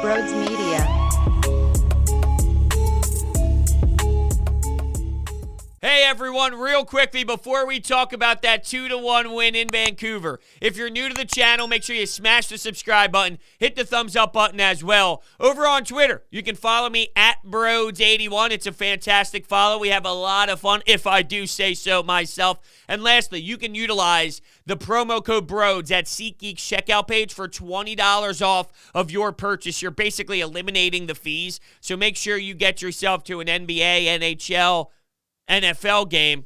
Brodes Media. Hey everyone, real quickly before we talk about that 2-1 win in Vancouver, if you're new to the channel, make sure you smash the subscribe button, hit the thumbs up button as well. Over on Twitter, you can follow me at Brodes81. It's a fantastic follow. We have a lot of fun, if I do say so myself. And lastly, you can utilize the promo code Brodes at SeatGeek's checkout page for $20 off of your purchase. You're basically eliminating the fees, so make sure you get yourself to an NBA, NHL, NFL game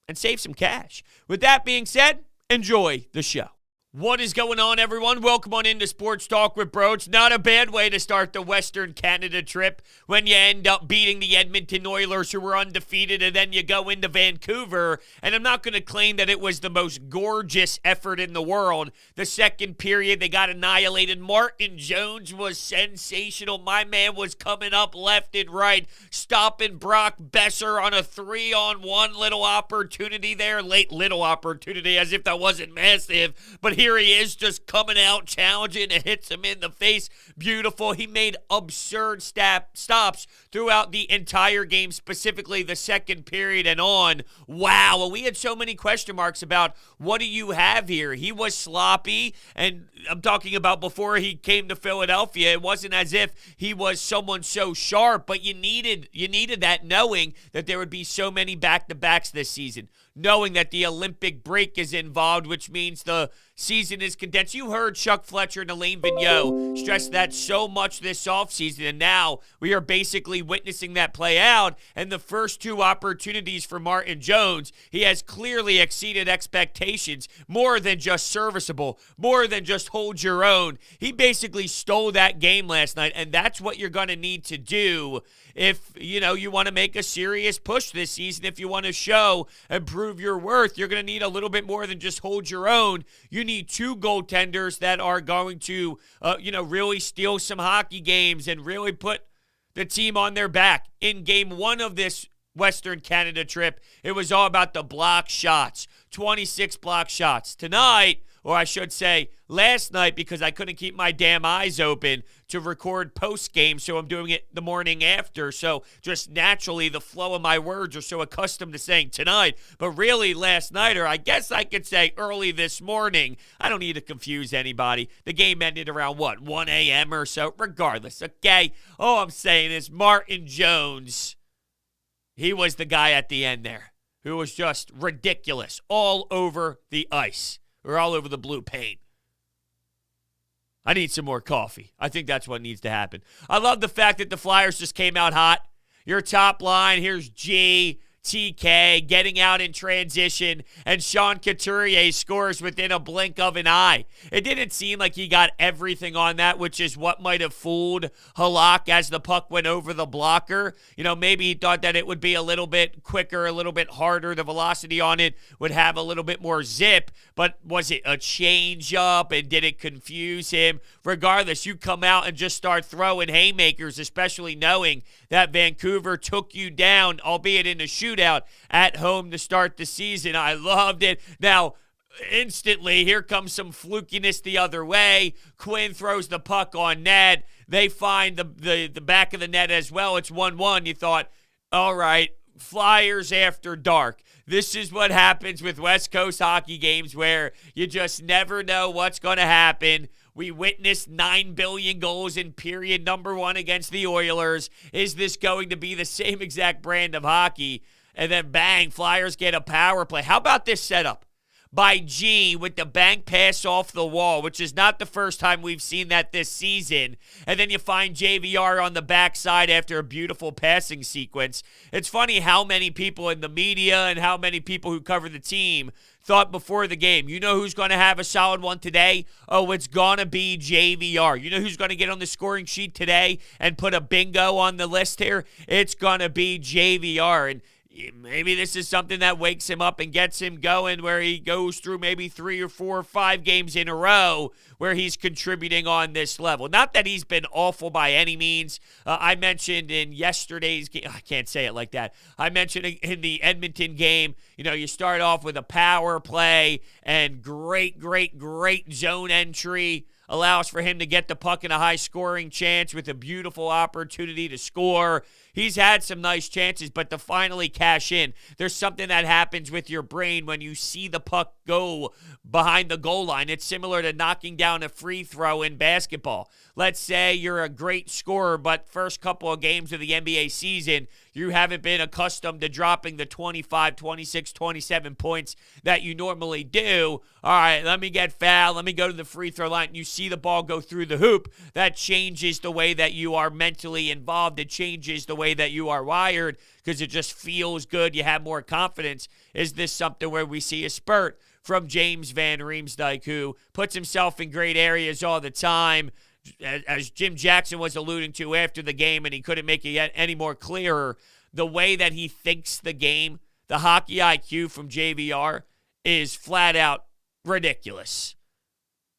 and save some cash. With that being said, enjoy the show. What is going on, everyone? Welcome on into Sports Talk with Brodes. Not a bad way to start the Western Canada trip when you end up beating the Edmonton Oilers, who were undefeated, and then you go into Vancouver. And I'm not going to claim that it was the most gorgeous effort in the world. The second period, they got annihilated. Martin Jones was sensational. My man was coming up left and right, stopping Brock Besser on a 3-on-1 little opportunity there. Late little opportunity, as if that wasn't massive. But here he is just coming out, challenging, and hits him in the face. Beautiful. He made absurd stops throughout the entire game, specifically the second period and on. Wow. Well, we had so many question marks about what do you have here. He was sloppy, and I'm talking about before he came to Philadelphia. It wasn't as if he was someone so sharp, but you needed that, knowing that there would be so many back-to-backs this season, knowing that the Olympic break is involved, which means the season is condensed. You heard Chuck Fletcher and Alain Vigneault stress that so much this offseason, and now we are basically witnessing that play out. And the first two opportunities for Martin Jones, he has clearly exceeded expectations, more than just serviceable, more than just hold your own. He basically stole that game last night, and that's what you're going to need to do if, you want to make a serious push this season. If you want to show and prove your worth, you're going to need a little bit more than just hold your own. You need two goaltenders that are going to, really steal some hockey games and really put the team on their back. In game one of this Western Canada trip, it was all about the block shots, 26 block shots. Tonight, or I should say last night, because I couldn't keep my damn eyes open to record post-game, so I'm doing it the morning after. So just naturally, the flow of my words are so accustomed to saying tonight. But really last night, or I guess I could say early this morning. I don't need to confuse anybody. The game ended around, 1 a.m. or so? Regardless, okay? All I'm saying is Martin Jones, he was the guy at the end there who was just ridiculous all over the ice. Or all over the blue paint. I need some more coffee. I think that's what needs to happen. I love the fact that the Flyers just came out hot. Your top line, here's G, TK getting out in transition, and Sean Couturier scores within a blink of an eye. It didn't seem like he got everything on that, which is what might have fooled Halak as the puck went over the blocker. Maybe he thought that it would be a little bit quicker, a little bit harder. The velocity on it would have a little bit more zip, but was it a change up, and did it confuse him? Regardless, you come out and just start throwing haymakers, especially knowing that Vancouver took you down, albeit in a shootout, at home to start the season. I loved it. Now, instantly, here comes some flukiness the other way. Quinn throws the puck on net. They find the back of the net as well. It's 1-1. You thought, all right, Flyers after dark. This is what happens with West Coast hockey games, where you just never know what's going to happen. We witnessed 9 billion goals in period number 1 against the Oilers. Is this going to be the same exact brand of hockey? And then bang, Flyers get a power play. How about this setup by G with the bank pass off the wall, which is not the first time we've seen that this season. And then you find JVR on the backside after a beautiful passing sequence. It's funny how many people in the media and how many people who cover the team thought before the game, you know who's going to have a solid one today? Oh, it's going to be JVR. You know who's going to get on the scoring sheet today and put a bingo on the list here? It's going to be JVR. And maybe this is something that wakes him up and gets him going, where he goes through maybe 3 or 4 or 5 games in a row where he's contributing on this level. Not that he's been awful by any means. I mentioned in yesterday's game, I can't say it like that. I mentioned in the Edmonton game, you start off with a power play and great zone entry allows for him to get the puck in a high-scoring chance with a beautiful opportunity to score. He's had some nice chances, but to finally cash in, there's something that happens with your brain when you see the puck go behind the goal line. It's similar to knocking down a free throw in basketball. Let's say you're a great scorer, but first couple of games of the NBA season, you haven't been accustomed to dropping the 25, 26, 27 points that you normally do. All right, let me get fouled. Let me go to the free throw line. You see the ball go through the hoop. That changes the way that you are mentally involved. It changes the way that you are wired because it just feels good. You have more confidence. Is this something where we see a spurt from James Van Riemsdyk, who puts himself in great areas all the time, as Jim Jackson was alluding to after the game, and he couldn't make it yet any more clearer, the way that he thinks the game, the hockey IQ from JVR is flat out ridiculous.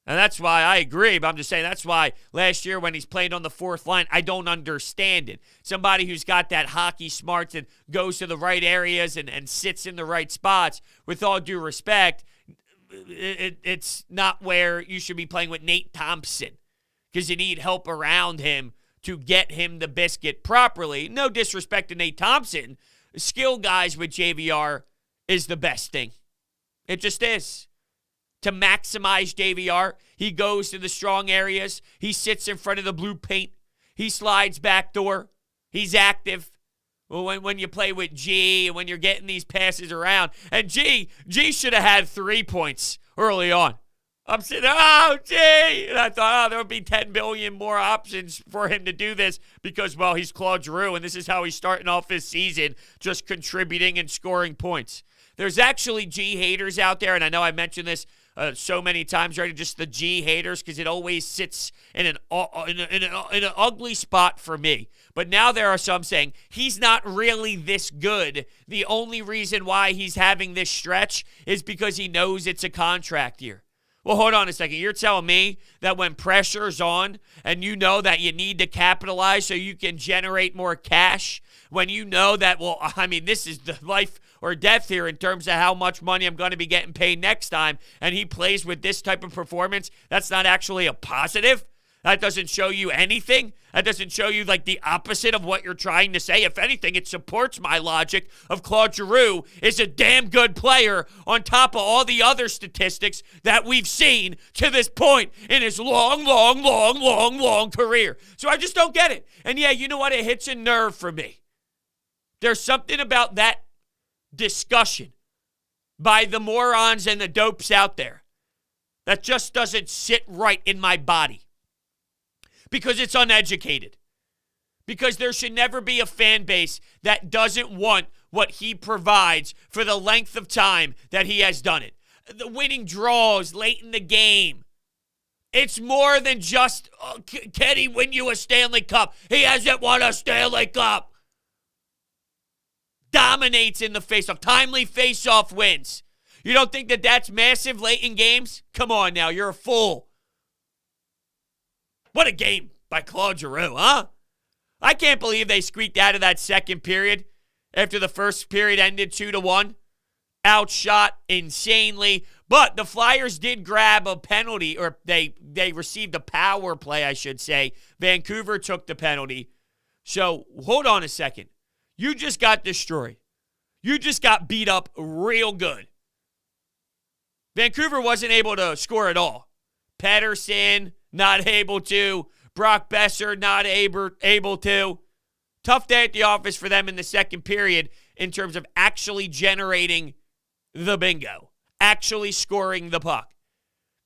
And that's why I agree, but I'm just saying that's why last year when he's played on the fourth line, I don't understand it. Somebody who's got that hockey smarts and goes to the right areas and sits in the right spots, with all due respect, it's not where you should be playing with Nate Thompson, because you need help around him to get him the biscuit properly. No disrespect to Nate Thompson. Skill guys with JVR is the best thing. It just is. To maximize JVR, he goes to the strong areas. He sits in front of the blue paint. He slides backdoor. He's active. Well, when you play with G, and when you're getting these passes around, and G should have had 3 points early on. I'm sitting, G! And I thought, there would be 10 billion more options for him to do this because, well, he's Claude Giroux, and this is how he's starting off his season, just contributing and scoring points. There's actually G haters out there, and I know I mentioned this so many times already, just the G haters, because it always sits in an ugly spot for me. But now there are some saying he's not really this good. The only reason why he's having this stretch is because he knows it's a contract year. Well, hold on a second. You're telling me that when pressure's on and you know that you need to capitalize so you can generate more cash, when you know that, well, I mean, this is the life or death here in terms of how much money I'm going to be getting paid next time, and he plays with this type of performance, that's not actually a positive? That doesn't show you anything? That doesn't show you like the opposite of what you're trying to say? If anything, it supports my logic of Claude Giroux is a damn good player on top of all the other statistics that we've seen to this point in his long career. So I just don't get it. And yeah, you know what? It hits a nerve for me. There's something about that discussion by the morons and the dopes out there that just doesn't sit right in my body. Because it's uneducated. Because there should never be a fan base that doesn't want what he provides for the length of time that he has done it. The winning draws late in the game. It's more than just, can he win you a Stanley Cup? He hasn't won a Stanley Cup. Dominates in the faceoff. Timely faceoff wins. You don't think that that's massive late in games? Come on now, you're a fool. What a game by Claude Giroux, huh? I can't believe they squeaked out of that second period after the first period ended 2-1. Outshot insanely. But the Flyers did grab a penalty, or they received a power play, I should say. Vancouver took the penalty. So hold on a second. You just got destroyed. You just got beat up real good. Vancouver wasn't able to score at all. Pettersson, not able to. Brock Besser, not able to. Tough day at the office for them in the second period in terms of actually generating the bingo. Actually scoring the puck.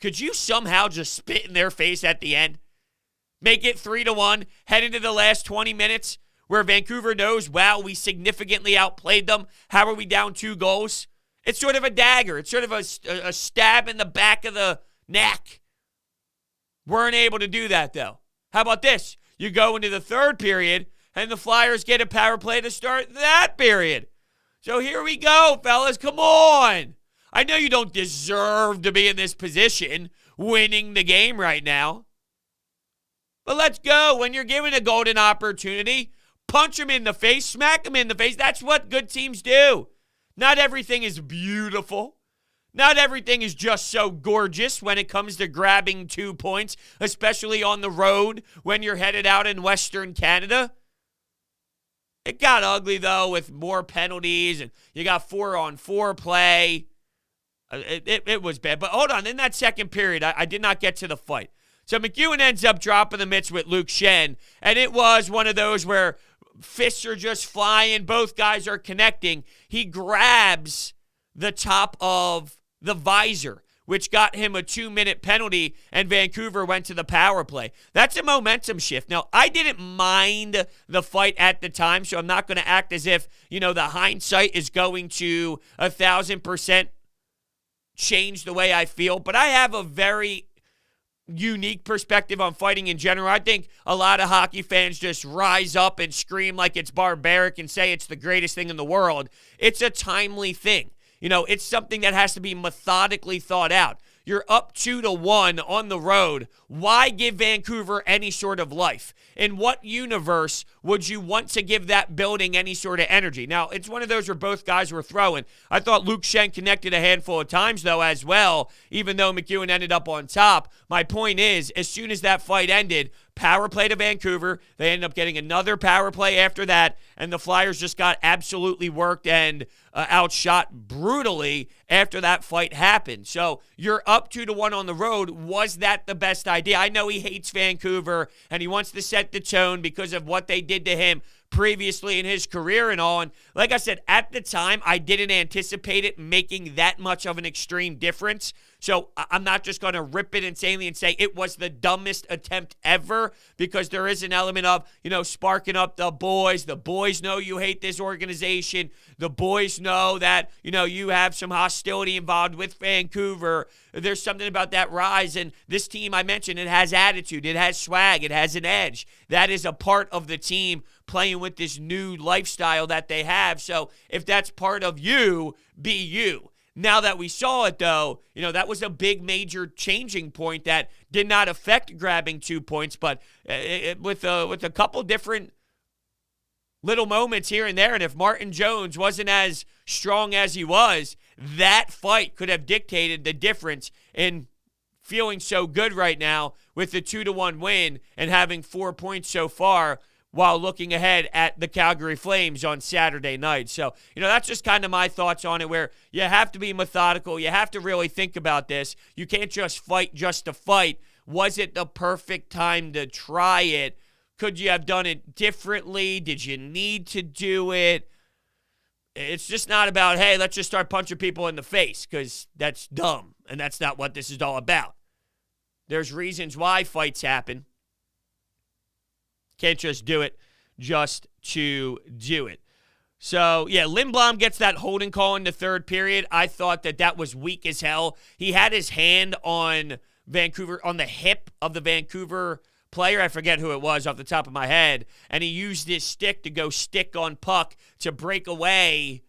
Could you somehow just spit in their face at the end? Make it 3-1, head into the last 20 minutes where Vancouver knows, wow, we significantly outplayed them. How are we down 2 goals? It's sort of a dagger. It's sort of a stab in the back of the neck. Weren't able to do that, though. How about this? You go into the third period, and the Flyers get a power play to start that period. So here we go, fellas. Come on. I know you don't deserve to be in this position, winning the game right now. But let's go. When you're given a golden opportunity, punch them in the face, smack them in the face. That's what good teams do. Not everything is beautiful. Not everything is just so gorgeous when it comes to grabbing 2 points, especially on the road when you're headed out in Western Canada. It got ugly, though, with more penalties, and you got 4-on-4 play. It was bad. But hold on, in that second period, I did not get to the fight. So McEwen ends up dropping the mitts with Luke Schenn, and it was one of those where fists are just flying, both guys are connecting. He grabs the top of the visor, which got him a 2-minute penalty, and Vancouver went to the power play. That's a momentum shift. Now, I didn't mind the fight at the time, so I'm not going to act as if, the hindsight is going to 1,000% change the way I feel, but I have a very unique perspective on fighting in general. I think a lot of hockey fans just rise up and scream like it's barbaric and say it's the greatest thing in the world. It's a timely thing. It's something that has to be methodically thought out. You're up 2-1 on the road. Why give Vancouver any sort of life? In what universe would you want to give that building any sort of energy? Now, it's one of those where both guys were throwing. I thought Luke Schenn connected a handful of times, though, as well, even though McEwen ended up on top. My point is, as soon as that fight ended, power play to Vancouver. They ended up getting another power play after that, and the Flyers just got absolutely worked and outshot brutally after that fight happened. So you're up 2-1 on the road. Was that the best idea? I know he hates Vancouver, and he wants to set the tone because of what they did to him previously in his career and all. And like I said, at the time, I didn't anticipate it making that much of an extreme difference. So I'm not just going to rip it insanely and say it was the dumbest attempt ever, because there is an element of, sparking up the boys. The boys know you hate this organization. The boys know that, you have some hostility involved with Vancouver. There's something about that rise. And this team, I mentioned, it has attitude. It has swag. It has an edge. That is a part of the team playing with this new lifestyle that they have. So if that's part of you, be you. Now that we saw it, though, that was a big major changing point that did not affect grabbing 2 points, but with a couple different little moments here and there, and if Martin Jones wasn't as strong as he was, that fight could have dictated the difference in feeling so good right now with the 2-1 win and having 4 points so far, while looking ahead at the Calgary Flames on Saturday night. So, that's just kind of my thoughts on it, where you have to be methodical. You have to really think about this. You can't just fight just to fight. Was it the perfect time to try it? Could you have done it differently? Did you need to do it? It's just not about, hey, let's just start punching people in the face, because that's dumb, and that's not what this is all about. There's reasons why fights happen. Can't just do it just to do it. So, yeah, Lindblom gets that holding call in the third period. I thought that was weak as hell. He had his hand on Vancouver, on the hip of the Vancouver player. I forget who it was off the top of my head. And he used his stick to go stick on puck to break away,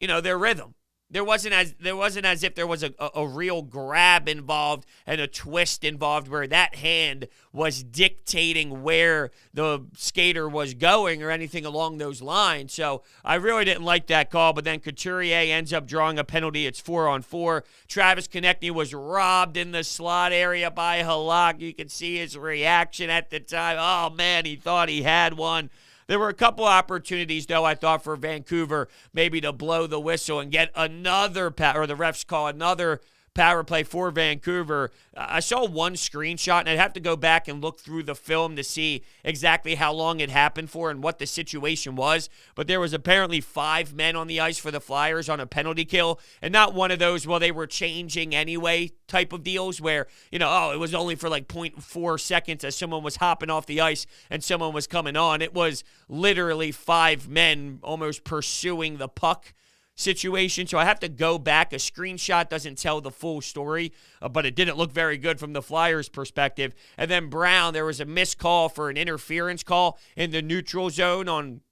their rhythm. There wasn't as if there was a real grab involved and a twist involved where that hand was dictating where the skater was going or anything along those lines. So I really didn't like that call, but then Couturier ends up drawing a penalty. It's 4-on-4. Travis Konechny was robbed in the slot area by Halak. You can see his reaction at the time. Oh, man, he thought he had one. There were a couple opportunities, though, I thought, for Vancouver maybe to blow the whistle and get another, or the refs call another power play for Vancouver. I saw one screenshot, and I'd have to go back and look through the film to see exactly how long it happened for and what the situation was. But there was apparently 5 men on the ice for the Flyers on a penalty kill, and not one of those, well, they were changing anyway type of deals where, it was only for like 0.4 seconds as someone was hopping off the ice and someone was coming on. It was literally 5 men almost pursuing the puck situation. So I have to go back. A screenshot doesn't tell the full story, but it didn't look very good from the Flyers' perspective. And then Brown, there was a missed call for an interference call in the neutral zone on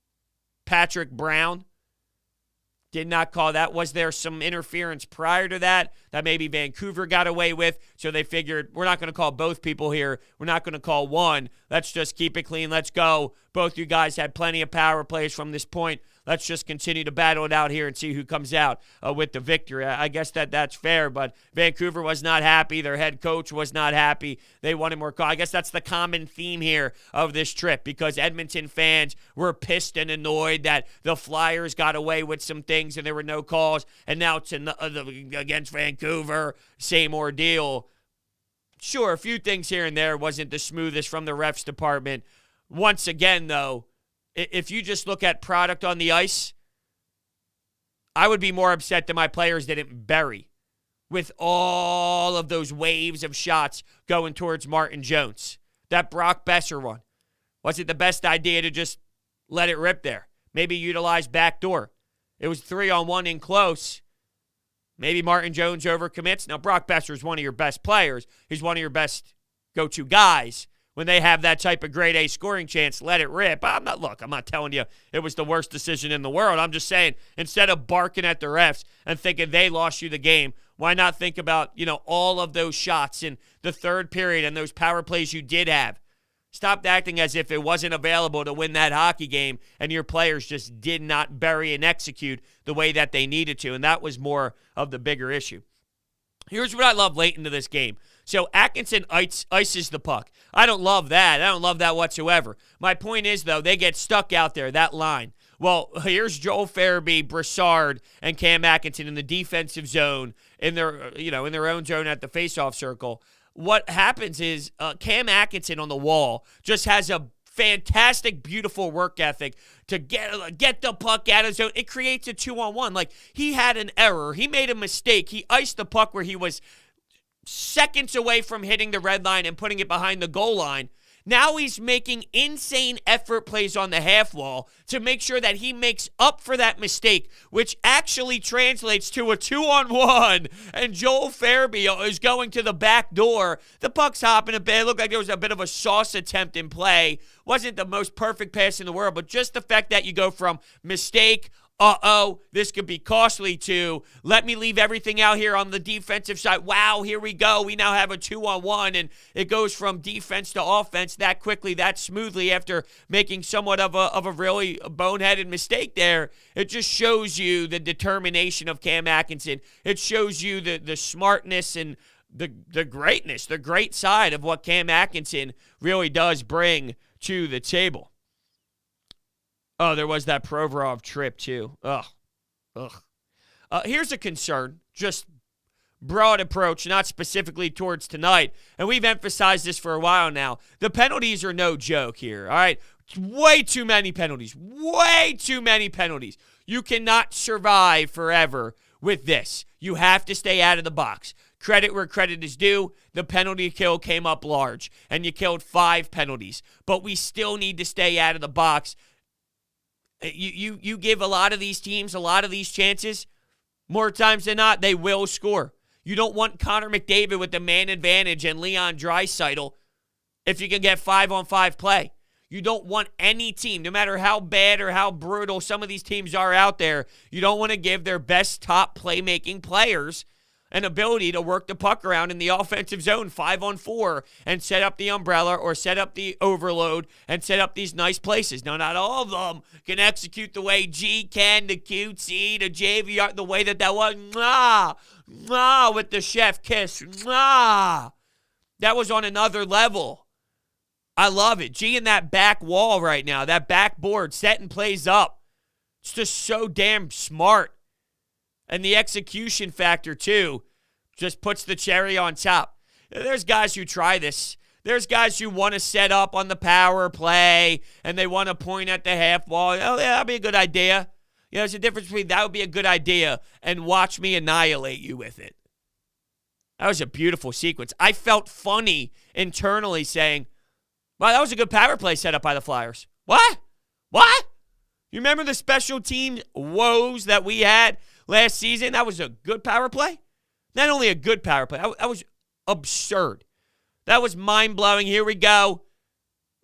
Patrick Brown. Did not call that. Was there some interference prior to that maybe Vancouver got away with? So they figured, we're not going to call both people here. We're not going to call one. Let's just keep it clean. Let's go. Both you guys had plenty of power plays from this point. let's just continue to battle it out here and see who comes out with the victory. I guess that's fair, but Vancouver was not happy. Their head coach was not happy. They wanted more calls. I guess that's the common theme here of this trip, because Edmonton fans were pissed and annoyed that the Flyers got away with some things and there were no calls, and now it's against Vancouver, same ordeal. Sure, a few things here and there wasn't the smoothest from the refs department. Once again, though, if you just look at product on the ice, I would be more upset that my players didn't bury with all of those waves of shots going towards Martin Jones. That Brock Besser one. Was it the best idea to just let it rip there? Maybe utilize backdoor. It was 3-on-1 in close. Maybe Martin Jones overcommits. Now, Brock Besser is one of your best players. He's one of your best go-to guys. When they have that type of grade A scoring chance, let it rip. I'm not telling you it was the worst decision in the world. I'm just saying, instead of barking at the refs and thinking they lost you the game, why not think about, all of those shots in the third period and those power plays you did have? Stop acting as if it wasn't available to win that hockey game and your players just did not bury and execute the way that they needed to, and that was more of the bigger issue. Here's what I love late into this game. So Atkinson ices the puck. I don't love that. I don't love that whatsoever. My point is, though, they get stuck out there, that line. Well, here's Joel Farabee, Brassard, and Cam Atkinson in the defensive zone, in their own zone at the faceoff circle. What happens is Cam Atkinson on the wall just has a fantastic, beautiful work ethic to get the puck out of his zone. It creates a 2-on-1. Like, he had an error. He made a mistake. He iced the puck where he was seconds away from hitting the red line and putting it behind the goal line. Now he's making insane effort plays on the half wall to make sure that he makes up for that mistake, which actually translates to a 2-on-1. And Joel Farabee is going to the back door. The puck's hopping a bit. It looked like there was a bit of a sauce attempt in play. Wasn't the most perfect pass in the world, but just the fact that you go from mistake, this could be costly, to let me leave everything out here on the defensive side. Wow, here we go. We now have a 2-on-1, and it goes from defense to offense that quickly, that smoothly, after making somewhat of a really boneheaded mistake there. It just shows you the determination of Cam Atkinson. It shows you the smartness and the greatness, the great side of what Cam Atkinson really does bring to the table. Oh, there was that Provorov trip, too. Ugh. Here's a concern, just broad approach, not specifically towards tonight. And we've emphasized this for a while now. The penalties are no joke here, all right? Way too many penalties. Way too many penalties. You cannot survive forever with this. You have to stay out of the box. Credit where credit is due. The penalty kill came up large, and you killed 5 penalties. But we still need to stay out of the box. You give a lot of these teams a lot of these chances, more times than not, they will score. You don't want Connor McDavid with the man advantage and Leon Draisaitl if you can get 5-on-5 play. You don't want any team, no matter how bad or how brutal some of these teams are out there, you don't want to give their best top playmaking players an ability to work the puck around in the offensive zone 5-on-4 and set up the umbrella or set up the overload and set up these nice places. Now, not all of them can execute the way G can, the QC, the JVR, the way that was. With the chef kiss. That was on another level. I love it. G in that back wall right now, that backboard, setting plays up. It's just so damn smart. And the execution factor, too, just puts the cherry on top. There's guys who try this. There's guys who want to set up on the power play, and they want to point at the half wall. Oh, yeah, that'd be a good idea. There's a difference between that would be a good idea and watch me annihilate you with it. That was a beautiful sequence. I felt funny internally saying, wow, that was a good power play set up by the Flyers. What? You remember the special team woes that we had last season? That was a good power play. Not only a good power play, that was absurd. That was mind-blowing. Here we go.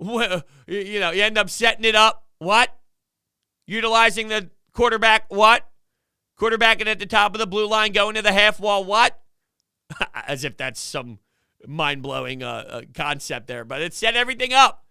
You end up setting it up. What? Utilizing the quarterback. What? Quarterbacking at the top of the blue line, going to the half wall. What? As if that's some mind-blowing concept there. But it set everything up.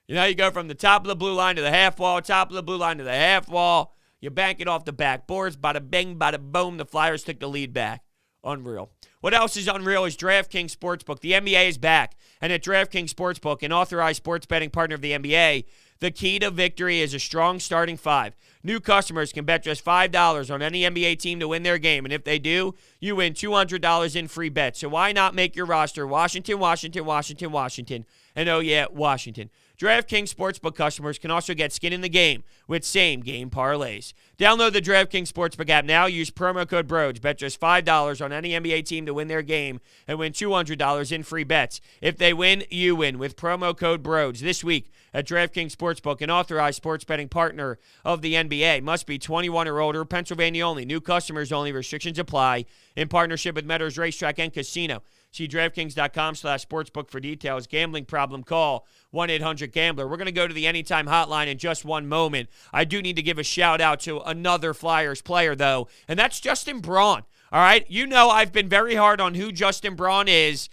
You go from the top of the blue line to the half wall, top of the blue line to the half wall. You bank it off the backboards. Bada bing, bada boom. The Flyers took the lead back. Unreal. What else is unreal is DraftKings Sportsbook. The NBA is back. And at DraftKings Sportsbook, an authorized sports betting partner of the NBA, the key to victory is a strong starting five. New customers can bet just $5 on any NBA team to win their game. And if they do, you win $200 in free bets. So why not make your roster Washington, Washington, Washington, Washington, and oh yeah, Washington. DraftKings Sportsbook customers can also get skin in the game with same-game parlays. Download the DraftKings Sportsbook app now. Use promo code Brodes. Bet just $5 on any NBA team to win their game and win $200 in free bets. If they win, you win with promo code Brodes. This week at DraftKings Sportsbook, an authorized sports betting partner of the NBA. Must be 21 or older. Pennsylvania only. New customers only. Restrictions apply. In partnership with Meadows Racetrack and Casino. See DraftKings.com/sportsbook for details. Gambling problem, call 1-800-GAMBLER. We're going to go to the Anytime Hotline in just one moment. I do need to give a shout-out to another Flyers player, though, and that's Justin Braun. All right? You know I've been very hard on who Justin Braun is.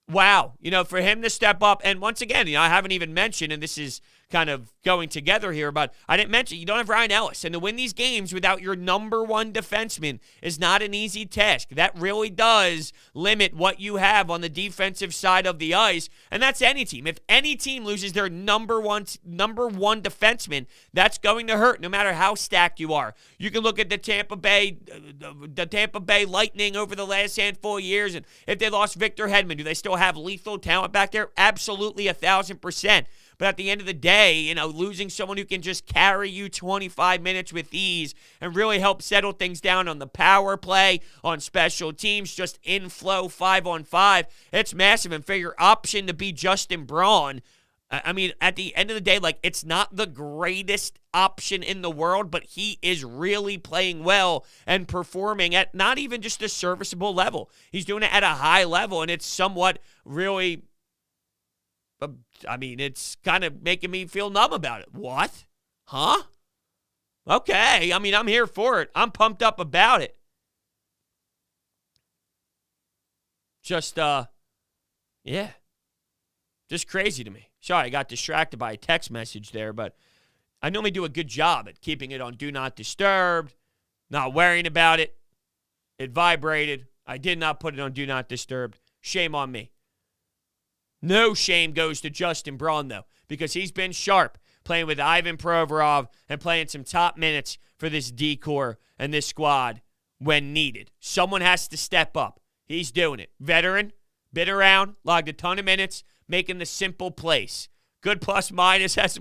Wow. For him to step up, and once again, I haven't even mentioned, and this is kind of going together here, but I didn't mention you don't have Ryan Ellis, and to win these games without your number one defenseman is not an easy task. That really does limit what you have on the defensive side of the ice, and that's any team. If any team loses their number one defenseman, that's going to hurt no matter how stacked you are. You can look at the Tampa Bay Lightning over the last handful of years, and if they lost Victor Hedman, do they still have lethal talent back there? Absolutely, 1,000%. But at the end of the day, losing someone who can just carry you 25 minutes with ease and really help settle things down on the power play, on special teams, just in flow 5-on-5, it's massive. And for your option to be Justin Braun, I mean, at the end of the day, it's not the greatest option in the world, but he is really playing well and performing at not even just a serviceable level. He's doing it at a high level, and it's somewhat really... it's kind of making me feel numb about it. What? Huh? Okay. I'm here for it. I'm pumped up about it. Just, yeah. Just crazy to me. Sorry, I got distracted by a text message there, but I normally do a good job at keeping it on Do Not Disturb, not worrying about it. It vibrated. I did not put it on Do Not Disturb. Shame on me. No shame goes to Justin Braun, though, because he's been sharp, playing with Ivan Provorov and playing some top minutes for this D-core and this squad when needed. Someone has to step up. He's doing it. Veteran, been around, logged a ton of minutes, making the simple plays. Good plus minus, has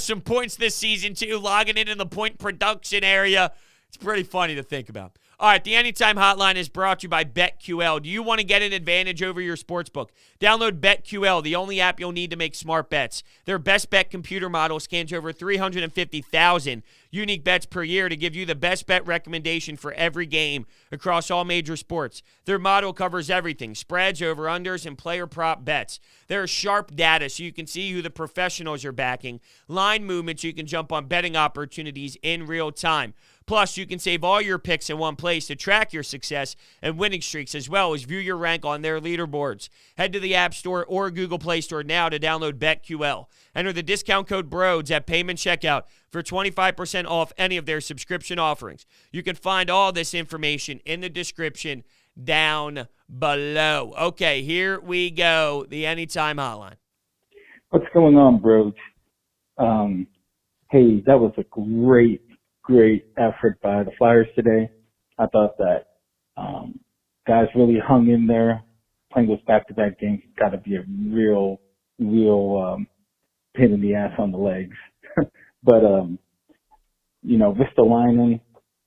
some points this season, too, logging in the point production area. It's pretty funny to think about. All right, the Anytime Hotline is brought to you by BetQL. Do you want to get an advantage over your sportsbook? Download BetQL, the only app you'll need to make smart bets. Their best bet computer model scans over 350,000 unique bets per year to give you the best bet recommendation for every game across all major sports. Their model covers everything: spreads, over-unders, and player prop bets. There's sharp data so you can see who the professionals are backing, line movements so you can jump on betting opportunities in real time. Plus, you can save all your picks in one place to track your success and winning streaks, as well as view your rank on their leaderboards. Head to the App Store or Google Play Store now to download BetQL. Enter the discount code BRODES at payment checkout for 25% off any of their subscription offerings. You can find all this information in the description down below. Okay, here we go. The Anytime Hotline. What's going on, Brodes? Hey, that was a great effort by the Flyers today. I thought that guys really hung in there. Playing those back-to-back games has got to be a real pain in the ass on the legs. But, Ristolainen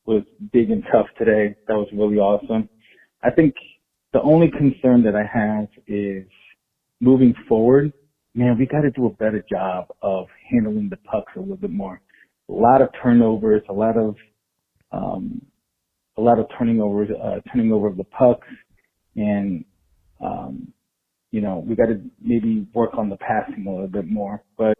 was big and tough today. That was really awesome. I think the only concern that I have is moving forward, man, we got to do a better job of handling the pucks a little bit more. A lot of turnovers, a lot of turning over of the pucks, and we got to maybe work on the passing a little bit more. But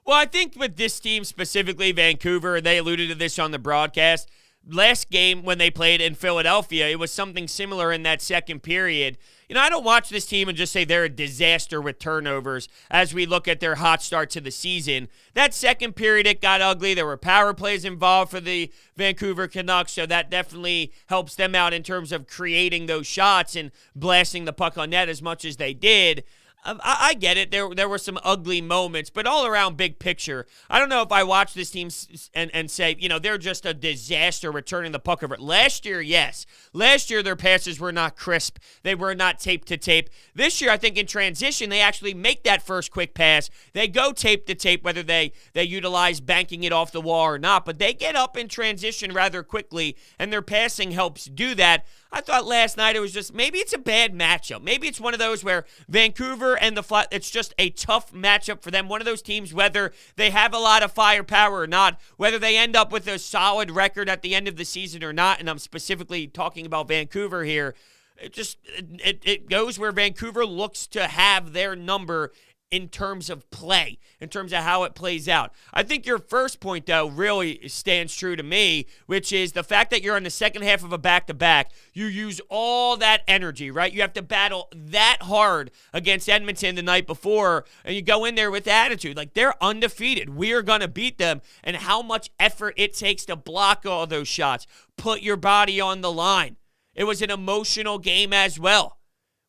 well, I think with this team specifically, Vancouver, they alluded to this on the broadcast. last game when they played in Philadelphia, it was something similar in that second period. I don't watch this team and just say they're a disaster with turnovers as we look at their hot start to the season. That second period, it got ugly. There were power plays involved for the Vancouver Canucks, so that definitely helps them out in terms of creating those shots and blasting the puck on net as much as they did. I get it. There were some ugly moments, but all around big picture, I don't know if I watch this team and say, they're just a disaster returning the puck over. Last year, yes. Last year, their passes were not crisp. They were not tape to tape. This year, I think in transition, they actually make that first quick pass. They go tape to tape, whether they utilize banking it off the wall or not, but they get up in transition rather quickly, and their passing helps do that. I thought last night it was just, maybe it's a bad matchup. Maybe it's one of those where Vancouver and the Fly, it's just a tough matchup for them. One of those teams, whether they have a lot of firepower or not, whether they end up with a solid record at the end of the season or not, and I'm specifically talking about Vancouver here, it goes where Vancouver looks to have their number in terms of play, in terms of how it plays out. I think your first point, though, really stands true to me, which is the fact that you're in the second half of a back-to-back. You use all that energy, right? You have to battle that hard against Edmonton the night before, and you go in there with attitude. Like, they're undefeated. We are going to beat them, and how much effort it takes to block all those shots, put your body on the line. It was an emotional game as well.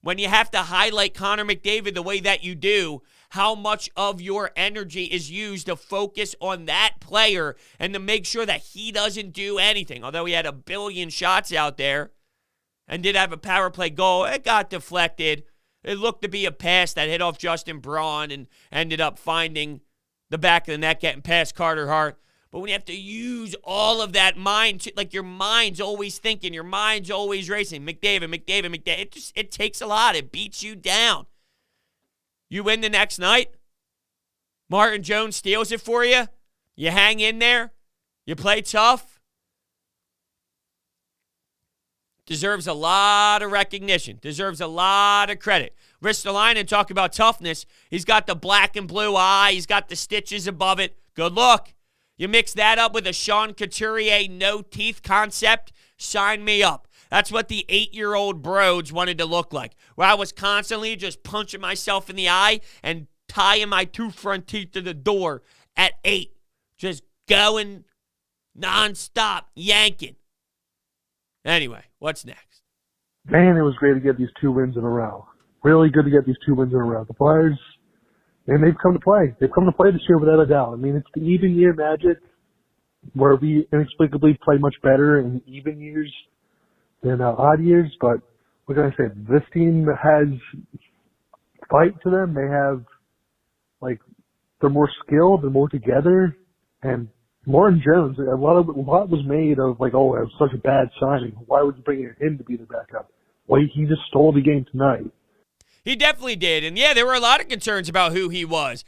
When you have to highlight Connor McDavid the way that you do, how much of your energy is used to focus on that player and to make sure that he doesn't do anything. Although he had a billion shots out there and did have a power play goal, it got deflected. It looked to be a pass that hit off Justin Braun and ended up finding the back of the net, getting past Carter Hart. But when you have to use all of that mind, like your mind's always thinking, your mind's always racing, McDavid, it takes a lot. It beats you down. You win the next night, Martin Jones steals it for you, you hang in there, you play tough. Deserves a lot of recognition, deserves a lot of credit. Ristolainen, talk about toughness. He's got the black and blue eye, he's got the stitches above it. Good look. You mix that up with a Sean Couturier no-teeth concept, sign me up. That's what the 8-year-old Brodes wanted to look like, where I was constantly just punching myself in the eye and tying my 2 front teeth to the door at 8. Just going nonstop, yanking. Anyway, what's next? Man, it was great to get these 2 wins in a row. Really good to get these 2 wins in a row. The Flyers, and they've come to play. They've come to play this year without a doubt. I mean, it's the even year magic where we inexplicably play much better in even years than odd years. But what can I say? This team has fight to them. They have, they're more skilled, they're more together. And Martin Jones, a lot was made of, it was such a bad signing. Why would you bring in him to be the backup? Well, he just stole the game tonight. He definitely did. And, yeah, there were a lot of concerns about who he was.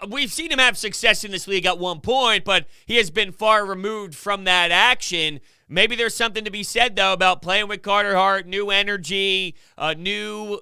We've seen him have success in this league at one point, but he has been far removed from that action. Maybe there's something to be said, though, about playing with Carter Hart, new energy, new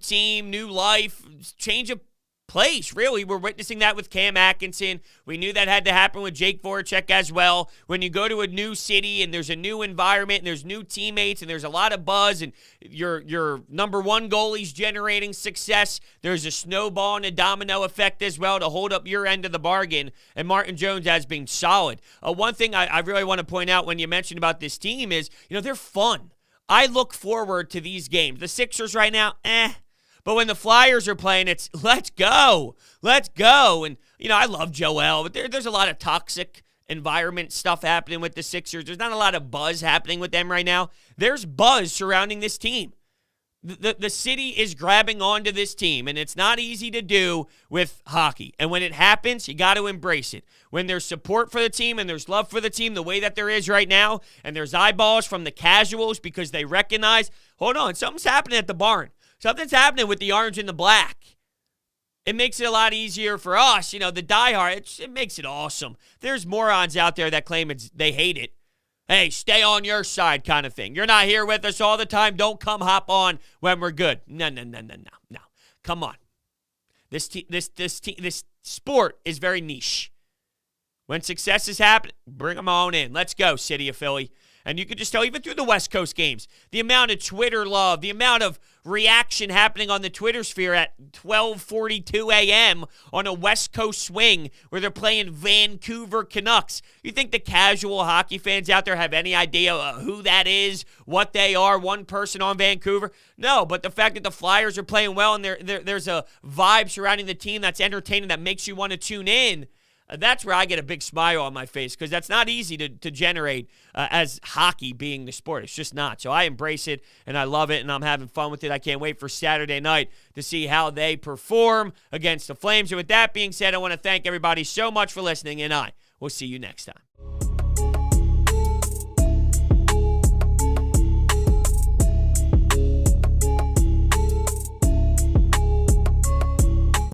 team, new life, change of place, really. We're witnessing that with Cam Atkinson. We knew that had to happen with Jake Voracek as well. When you go to a new city and there's a new environment and there's new teammates and there's a lot of buzz and your number one goalie's generating success, there's a snowball and a domino effect as well to hold up your end of the bargain, and Martin Jones has been solid. One thing I really want to point out when you mentioned about this team is, they're fun. I look forward to these games. The Sixers right now, But when the Flyers are playing, it's let's go. Let's go. And, I love Joel, but there's a lot of toxic environment stuff happening with the Sixers. There's not a lot of buzz happening with them right now. There's buzz surrounding this team. The city is grabbing onto this team, and it's not easy to do with hockey. And when it happens, you got to embrace it. When there's support for the team and there's love for the team the way that there is right now, and there's eyeballs from the casuals because they recognize, hold on, something's happening at the barn. Something's happening with the orange and the black. It makes it a lot easier for us, the diehard. It makes it awesome. There's morons out there that claim they hate it. Hey, stay on your side kind of thing. You're not here with us all the time. Don't come hop on when we're good. No. Come on. This sport is very niche. When success is happening, bring them on in. Let's go, City of Philly. And you can just tell, even through the West Coast games, the amount of Twitter love, the amount of reaction happening on the Twitter sphere at 12:42 a.m. on a West Coast swing where they're playing Vancouver Canucks. You think the casual hockey fans out there have any idea who that is, what they are, one person on Vancouver? No, but the fact that the Flyers are playing well and there's a vibe surrounding the team that's entertaining, that makes you want to tune in, that's where I get a big smile on my face, because that's not easy to generate as hockey being the sport. It's just not. So I embrace it, and I love it, and I'm having fun with it. I can't wait for Saturday night to see how they perform against the Flames. And with that being said, I want to thank everybody so much for listening, and I will see you next time.